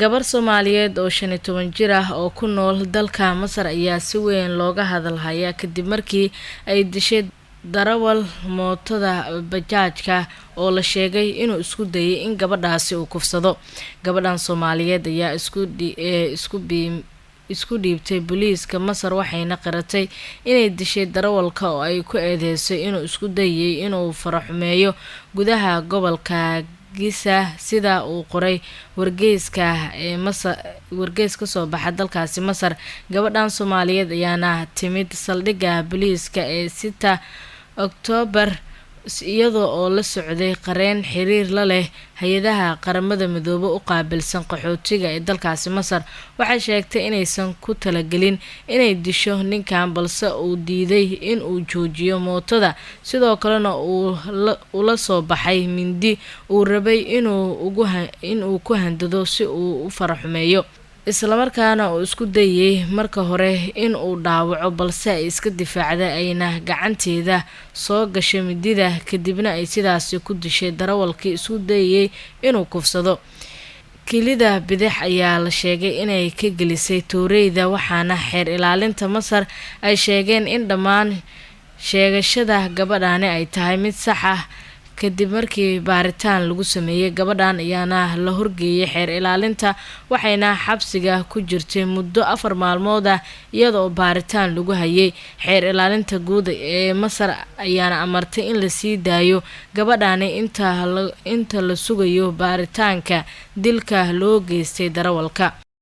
gabar Soomaaliyeed oo 15 jir ah oo ku nool dalka Masar ayaa si weyn looga hadalhayaa kadib markii ay dishay darawal mootada bajaajka oo la sheegay inuu isku dayay in gabadhaasi uu kufsado. Gabadhan Soomaaliyeed ayaa isku dhiibtay booliiska Masar waxayna qiratay inay dishay darawalka oo ay ku eedeysay inuu isku dayay inuu faraxumeeyo gudaha gobolka Gisa sida uu qoray wargeyska Masar wargeys ka soo baxa dalkaasi Masar. Gabadhan Soomaaliyeed ayaana timid saldhigga booliiska ee 6 Oktoobar iyadoo oo la socday qareen xiriir la leh hay'adaha qaramada midoobe u qaabilsan qaxootiga ee dalkaasi Masar. Waxay sheegtay inaysan ku talagelin inay disho ninkan balse uu diiday in uu joojiyo mootada, sidoo kalena uu la soo baxay mindi uu rabay inuu ku handado si uu u faraxumeeyo, isla markaana uu isku dayay marka hore in uu dhaawaco balse ay iska difaacday ayna gacanteeda soo gashay midida kadibna ay sidaasi ku dishay darawalkii isku dayay inuu kufsado. Kilida bidix ayaa la sheegay inay ka gelisay tooreyda, waxaana xeer ilaalinta Masar ay sheegeen in dhammaan sheegashada gabadhani ay tahay mid sax ah. Kadib markii baaritaan lagu sameeyay, gabadhan ayaana la horgeeyay xeer ilaalinta waxayna xabsiga ku jirtay muddo 4 maalmood ah iyadoo baaritaan lagu hayay. Xeer ilaalinta guud ee Masar ayaana amartay in la sii daayo gabadhani inta la sugayo baaritaanka dilka loo geystay darawalka.